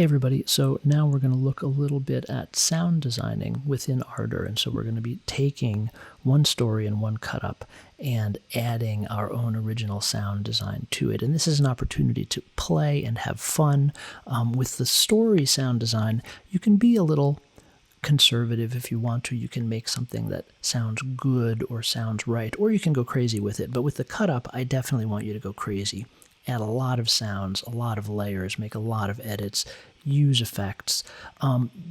Hey everybody, so now we're going to look a little bit at sound designing within Ardour, and so we're going to be taking one story and one cut up and adding our own original sound design to it. And this is an opportunity to play and have fun. With the story sound design, you can be a little conservative if you want to. You can make something that sounds good or sounds right, or you can go crazy with it. But with the cut up, I definitely want you to go crazy. Add a lot of sounds, a lot of layers, make a lot of edits, use effects,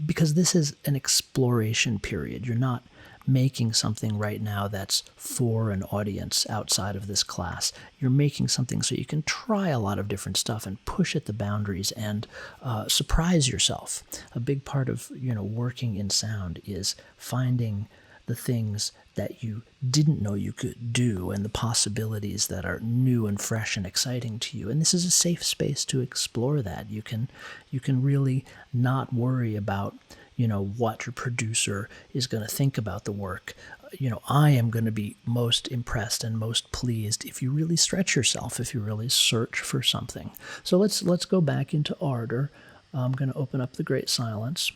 because this is an exploration period. You're not making something right now that's for an audience outside of this class. You're making something so you can try a lot of different stuff and push at the boundaries and surprise yourself. A big part of working in sound is finding the things that you didn't know you could do and the possibilities that are new and fresh and exciting to you. And this is a safe space to explore that. You can really not worry about what your producer is going to think about the work. I am going to be most impressed and most pleased if you really stretch yourself, if you really search for something. So let's go back into Ardour. I'm going to open up the Great Silence.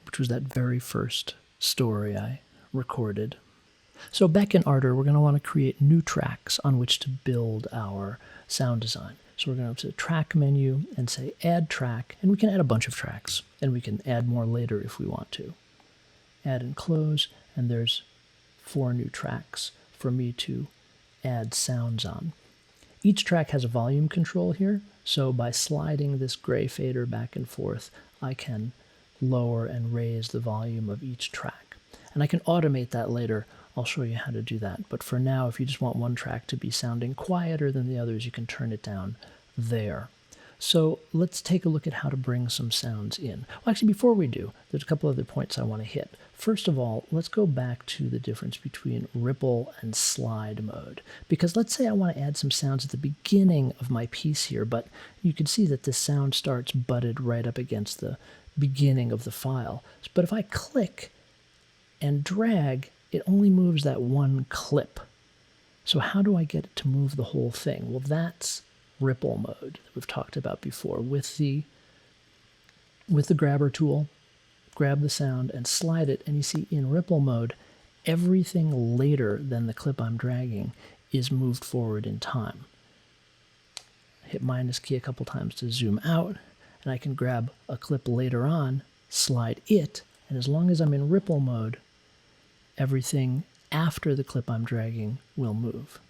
Which was that very first story I recorded. So back in Ardour, we're going to want to create new tracks on which to build our sound design. So we're going to go to the track menu and say add track, and we can add a bunch of tracks, and we can add more later if we want to. Add and close, and there's 4 new tracks for me to add sounds on. Each track has a volume control here, so by sliding this gray fader back and forth, I can lower and raise the volume of each track. And I can automate that later. I'll show you how to do that. But for now, if you just want one track to be sounding quieter than the others, you can turn it down there. So let's take a look at how to bring some sounds in. Well, actually, before we do, there's a couple other points I want to hit. First of all, let's go back to the difference between ripple and slide mode. Because let's say I want to add some sounds at the beginning of my piece here, but you can see that this sound starts butted right up against the beginning of the file. But if I click and drag, it only moves that one clip. So how do I get it to move the whole thing? Well, that's ripple mode that we've talked about before. With the grabber tool, grab the sound and slide it, and you see in ripple mode, everything later than the clip I'm dragging is moved forward in time. Hit minus key a couple times to zoom out, and I can grab a clip later on, slide it, and as long as I'm in ripple mode, everything after the clip I'm dragging will move.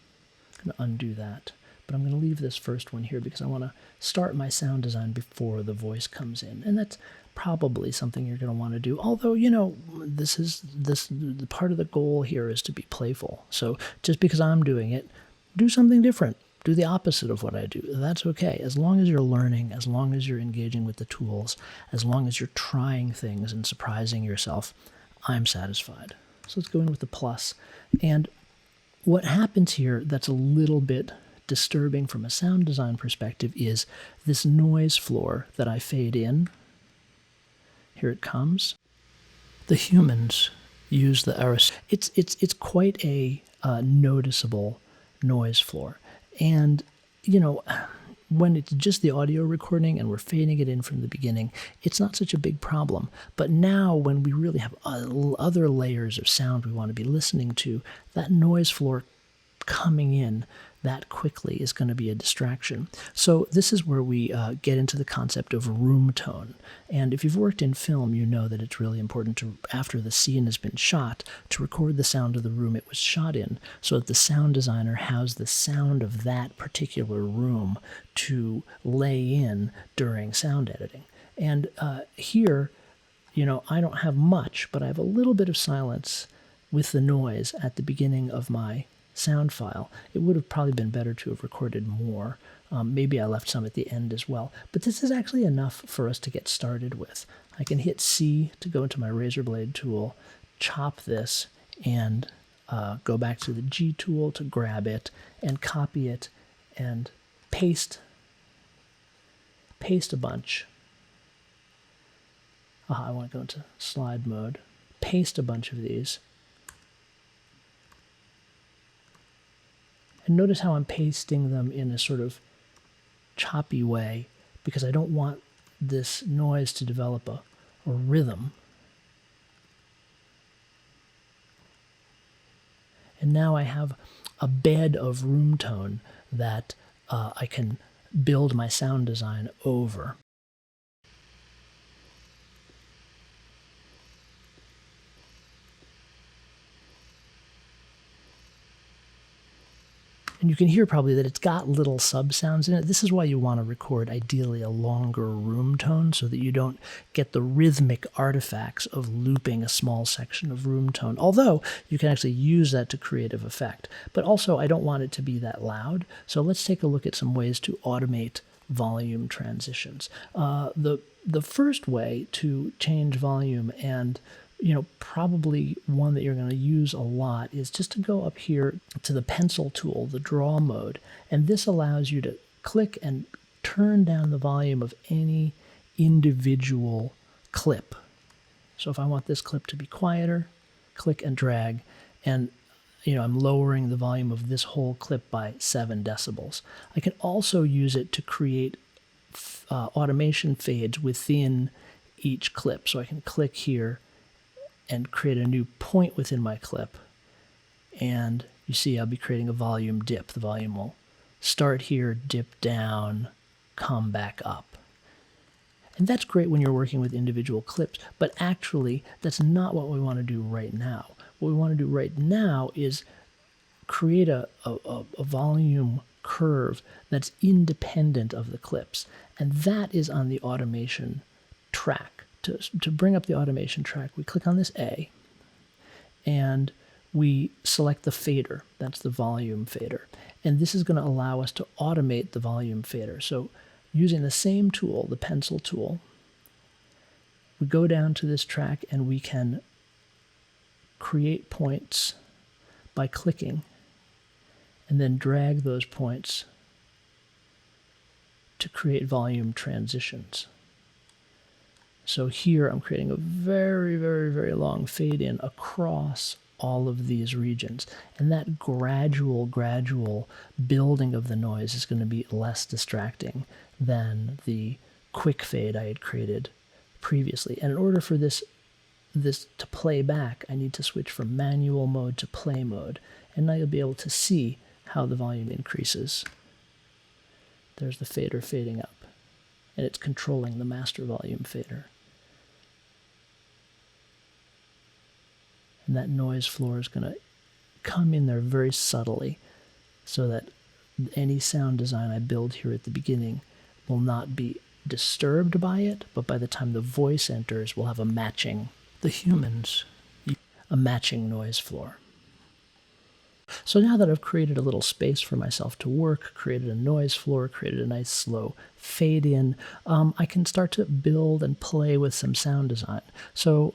I'm going to undo that, but I'm going to leave this first one here because I want to start my sound design before the voice comes in, and that's probably something you're going to want to do. Although, the part of the goal here is to be playful. So just because I'm doing it, do something different. Do the opposite of what I do. That's okay. As long as you're learning, as long as you're engaging with the tools, as long as you're trying things and surprising yourself, I'm satisfied. So let's go in with the plus. And what happens here that's a little bit disturbing from a sound design perspective is this noise floor that I fade in. Here it comes. The humans use the RS. It's quite a noticeable noise floor. And, when it's just the audio recording and we're fading it in from the beginning, it's not such a big problem. But now when we really have other layers of sound we want to be listening to, that noise floor coming in that quickly is going to be a distraction. So this is where we get into the concept of room tone. And if you've worked in film, you know that it's really important to, after the scene has been shot, to record the sound of the room it was shot in so that the sound designer has the sound of that particular room to lay in during sound editing. And here, I don't have much, but I have a little bit of silence with the noise at the beginning of my sound file. It would have probably been better to have recorded more. Maybe I left some at the end as well. But this is actually enough for us to get started with. I can hit C to go into my razor blade tool, chop this, and go back to the G tool to grab it and copy it and paste a bunch. I want to go into slide mode. Paste a bunch of these. And notice how I'm pasting them in a sort of choppy way because I don't want this noise to develop a rhythm. And now I have a bed of room tone that I can build my sound design over. And you can hear probably that it's got little sub sounds in it. This is why you want to record ideally a longer room tone so that you don't get the rhythmic artifacts of looping a small section of room tone. Although you can actually use that to creative effect. But also I don't want it to be that loud. So let's take a look at some ways to automate volume transitions. The first way to change volume, and probably one that you're going to use a lot, is just to go up here to the pencil tool, the draw mode, and this allows you to click and turn down the volume of any individual clip. So if I want this clip to be quieter, click and drag, and I'm lowering the volume of this whole clip by 7 decibels. I can also use it to create automation fades within each clip. So I can click here and create a new point within my clip. And you see I'll be creating a volume dip. The volume will start here, dip down, come back up. And that's great when you're working with individual clips, but actually that's not what we want to do right now. What we want to do right now is create a volume curve that's independent of the clips. And that is on the automation track. To bring up the automation track, we click on this A, and we select the fader. That's the volume fader. And this is going to allow us to automate the volume fader. So using the same tool, the pencil tool, we go down to this track and we can create points by clicking and then drag those points to create volume transitions. So here I'm creating a very, very, very long fade in across all of these regions. And that gradual building of the noise is going to be less distracting than the quick fade I had created previously. And in order for this to play back, I need to switch from manual mode to play mode. And now you'll be able to see how the volume increases. There's the fader fading up, and it's controlling the master volume fader. And that noise floor is going to come in there very subtly so that any sound design I build here at the beginning will not be disturbed by it, but by the time the voice enters, we'll have a matching noise floor. So now that I've created a little space for myself to work, created a noise floor, created a nice slow fade in, I can start to build and play with some sound design. So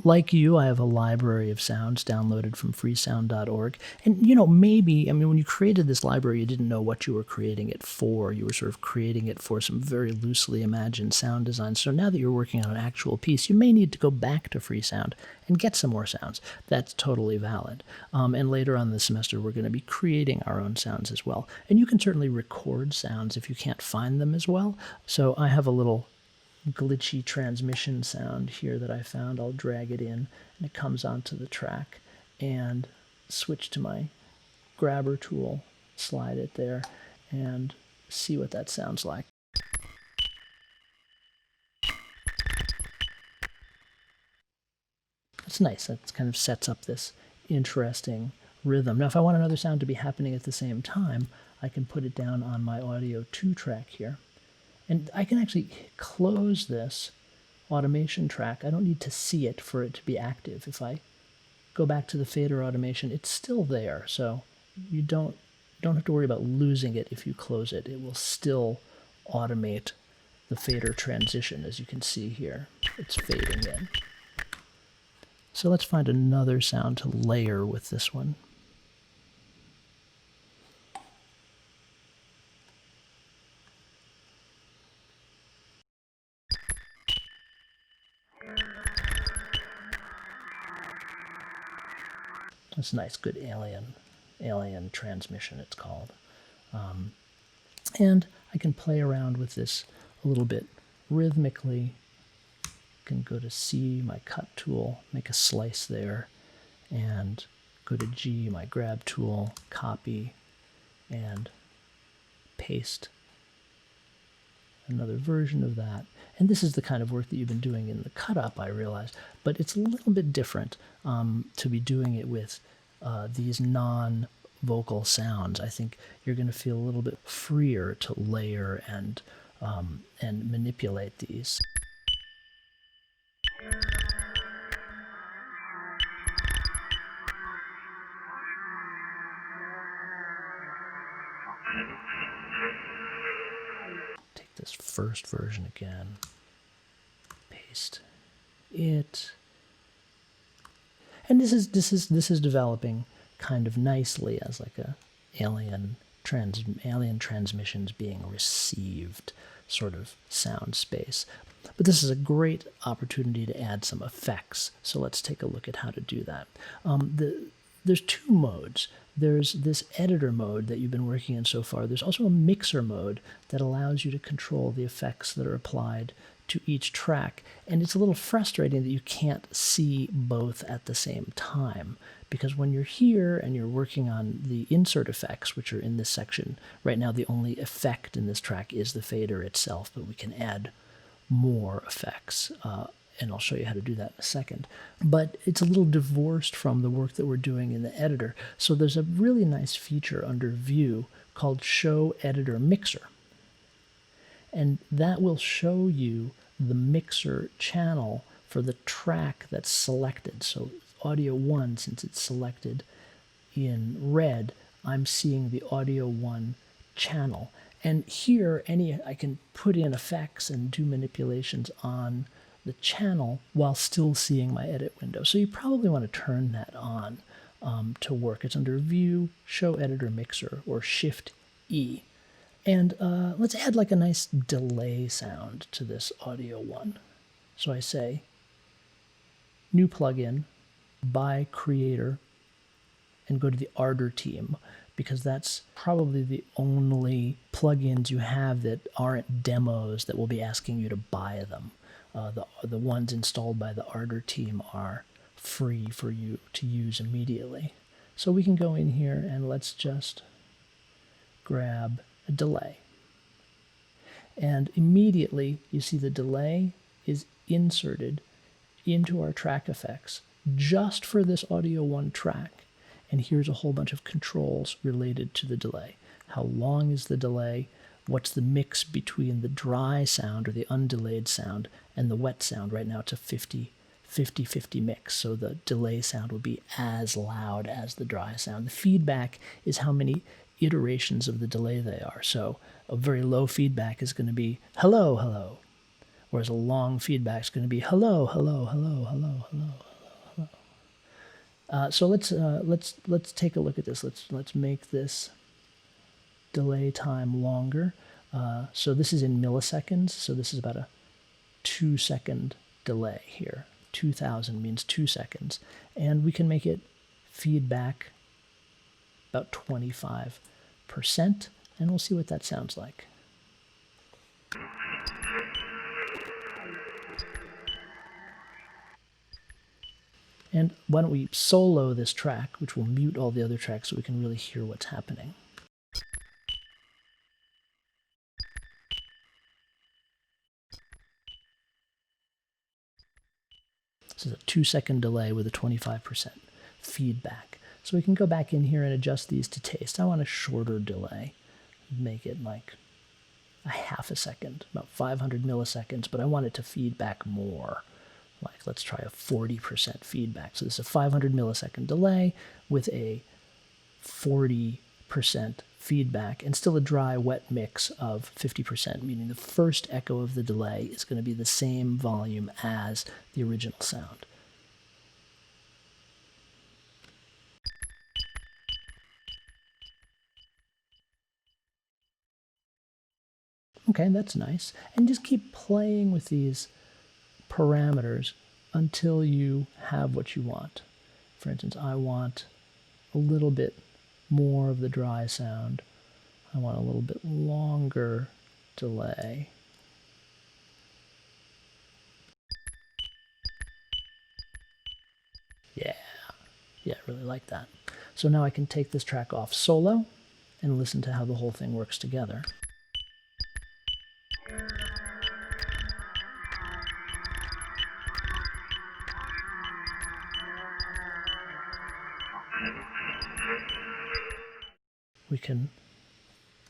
like you, I have a library of sounds downloaded from freesound.org. And, maybe, when you created this library, you didn't know what you were creating it for. You were sort of creating it for some very loosely imagined sound design. So now that you're working on an actual piece, you may need to go back to Freesound and get some more sounds. That's totally valid. And later on this semester, we're going to be creating our own sounds as well. And you can certainly record sounds if you can't find them as well. So I have a little glitchy transmission sound here that I found. I'll drag it in and it comes onto the track, and switch to my grabber tool, slide it there, and see what that sounds like. That's nice. That kind of sets up this interesting rhythm. Now if I want another sound to be happening at the same time, I can put it down on my audio 2 track here. And I can actually close this automation track. I don't need to see it for it to be active. If I go back to the fader automation, it's still there. So you don't have to worry about losing it if you close it. It will still automate the fader transition, as you can see here. It's fading in. So let's find another sound to layer with this one. That's nice, good alien alien transmission, it's called. And I can play around with this a little bit rhythmically. I can go to C, my cut tool, make a slice there, and go to G, my grab tool, copy, and paste another version of that. And this is the kind of work that you've been doing in the cut up, I realize, but it's a little bit different to be doing it with these non-vocal sounds. I think you're going to feel a little bit freer to layer and manipulate these. Take this first version again, paste it, and this is developing kind of nicely as like a alien transmissions being received sort of sound space. But this is a great opportunity to add some effects. So let's take a look at how to do that. There's two modes. There's this editor mode that you've been working in so far. There's also a mixer mode that allows you to control the effects that are applied to each track. And it's a little frustrating that you can't see both at the same time, because when you're here and you're working on the insert effects, which are in this section, right now the only effect in this track is the fader itself, but we can add more effects. And I'll show you how to do that in a second. But it's a little divorced from the work that we're doing in the editor. So there's a really nice feature under View called Show Editor Mixer. And that will show you the mixer channel for the track that's selected. So audio 1, since it's selected in red, I'm seeing the audio 1 channel. And here, I can put in effects and do manipulations on the channel while still seeing my edit window. So you probably want to turn that on to work. It's under View, Show Editor Mixer, or Shift E. And let's add like a nice delay sound to this audio 1. So I say, New Plugin, by Creator, and go to the Ardour team, because that's probably the only plugins you have that aren't demos that will be asking you to buy them. The ones installed by the Ardour team are free for you to use immediately. So we can go in here and let's just grab a delay. And immediately you see the delay is inserted into our track effects just for this audio 1 track. And here's a whole bunch of controls related to the delay. How long is the delay? What's the mix between the dry sound or the undelayed sound and the wet sound? Right now it's a 50-50 mix, so the delay sound will be as loud as the dry sound. The feedback is how many iterations of the delay they are. So a very low feedback is going to be hello, hello, whereas a long feedback is going to be hello, hello, hello, hello, hello, hello, hello. So let's take a look at this. Let's make this delay time longer. So this is in milliseconds. So this is about a 2-second delay here. 2000 means 2 seconds, and we can make it feedback about 25%, and we'll see what that sounds like. And why don't we solo this track, which will mute all the other tracks so we can really hear what's happening. This is a 2-second delay with a 25% feedback. So we can go back in here and adjust these to taste. I want a shorter delay. Make it like a half a second, about 500 milliseconds, but I want it to feedback more. Like, let's try a 40% feedback. So this is a 500 millisecond delay with a 40% feedback and still a dry wet mix of 50%, meaning the first echo of the delay is going to be the same volume as the original sound. Okay, that's nice. And just keep playing with these parameters until you have what you want. For instance, I want a little bit more of the dry sound. I want a little bit longer delay. Yeah, I really like that. So now I can take this track off solo and listen to how the whole thing works together. We can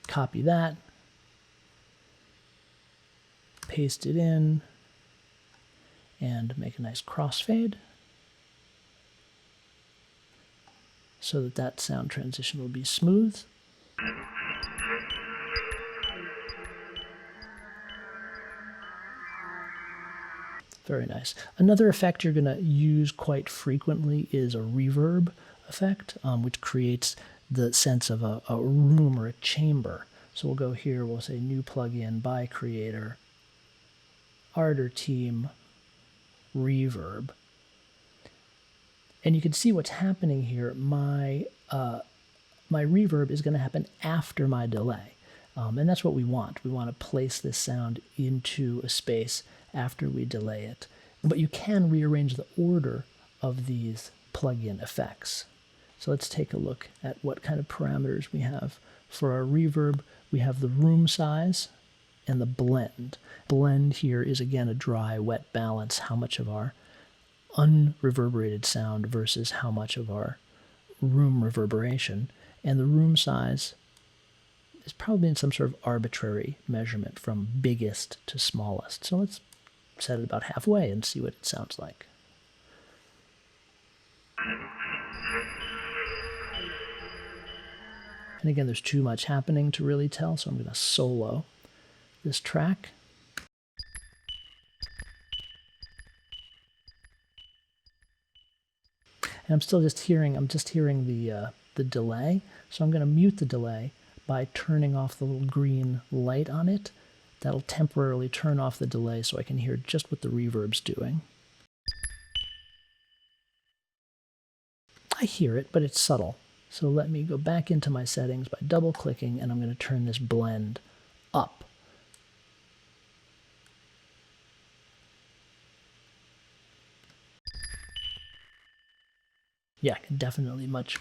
copy that, paste it in, and make a nice crossfade so that that sound transition will be smooth. Very nice. Another effect you're going to use quite frequently is a reverb effect, which creates the sense of a room or a chamber. So we'll go here, we'll say new plugin by creator, Ardour team, reverb. And you can see what's happening here. My reverb is going to happen after my delay. And that's what we want. We want to place this sound into a space after we delay it. But you can rearrange the order of these plugin effects. So let's take a look at what kind of parameters we have. For our reverb, we have the room size and the blend. Blend here is again a dry, wet balance, how much of our unreverberated sound versus how much of our room reverberation. And the room size is probably in some sort of arbitrary measurement from biggest to smallest. So let's set it about halfway and see what it sounds like. And again, there's too much happening to really tell, so I'm going to solo this track. And I'm just hearing the delay. So I'm going to mute the delay by turning off the little green light on it. That'll temporarily turn off the delay so I can hear just what the reverb's doing. I hear it, but it's subtle. So let me go back into my settings by double-clicking, and I'm going to turn this blend up. Yeah, I can definitely much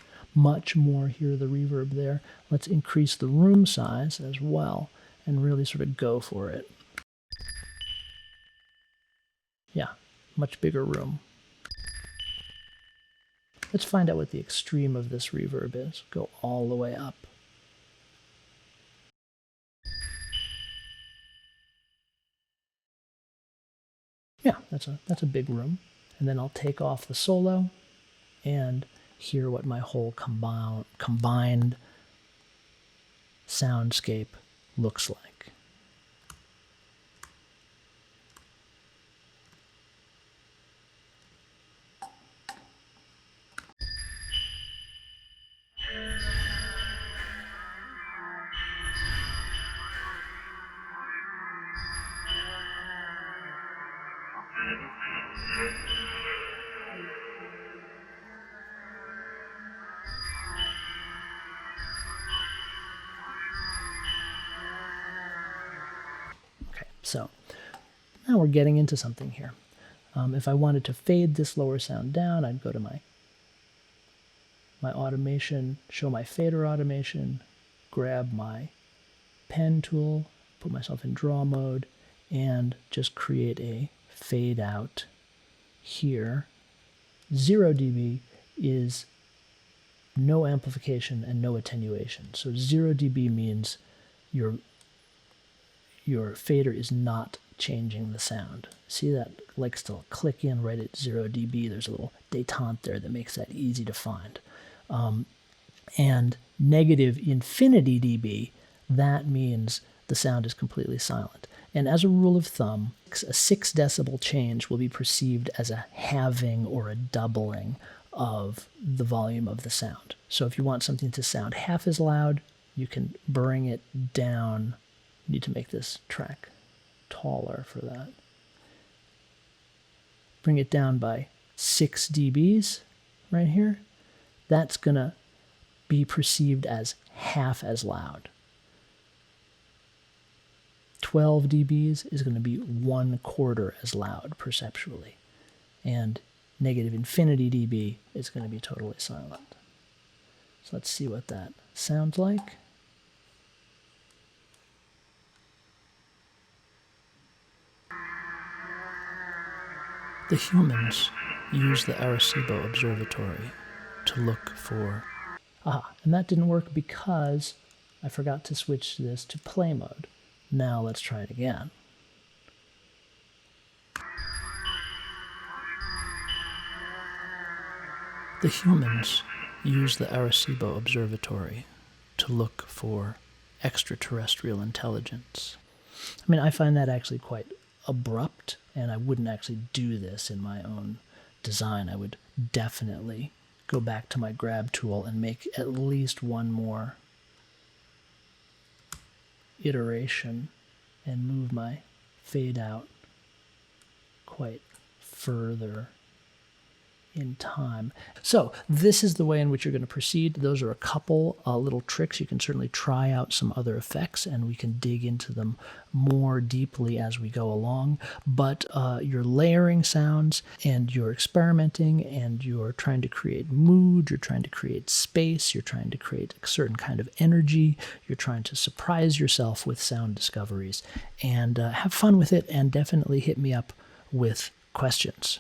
more hear the reverb there. Let's increase the room size as well and really sort of go for it. Yeah, much bigger room. Let's find out what the extreme of this reverb is. Go all the way up. Yeah, that's a big room. And then I'll take off the solo and hear what my whole combined soundscape looks like. Okay, so now we're getting into something here. If I wanted to fade this lower sound down, I'd go to my automation, show my fader automation, grab my pen tool, put myself in draw mode, and just create a fade out here. 0 dB is no amplification and no attenuation. So 0 dB means your fader is not changing the sound. See, that likes to click in right at 0 dB. There's a little detente there that makes that easy to find. And negative infinity dB, that means the sound is completely silent. And as a rule of thumb, a 6 decibel change will be perceived as a halving or a doubling of the volume of the sound. So if you want something to sound half as loud, you can bring it down. You need to make this track taller for that. Bring it down by 6 dBs right here. That's going to be perceived as half as loud. 12 dBs is going to be 1/4 as loud perceptually. And negative infinity dB is going to be totally silent. So let's see what that sounds like. The humans use the Arecibo Observatory to look for... and that didn't work because I forgot to switch this to play mode. Now let's try it again. The humans use the Arecibo Observatory to look for extraterrestrial intelligence. I mean, I find that actually quite abrupt, and I wouldn't actually do this in my own design. I would definitely go back to my grab tool and make at least one more iteration and move my fade out quite further in time. So this is the way in which you're going to proceed. Those are a couple little tricks. You can certainly try out some other effects, and we can dig into them more deeply as we go along. But you're layering sounds, and you're experimenting, and you're trying to create mood, you're trying to create space, you're trying to create a certain kind of energy, you're trying to surprise yourself with sound discoveries. And have fun with it, and definitely hit me up with questions.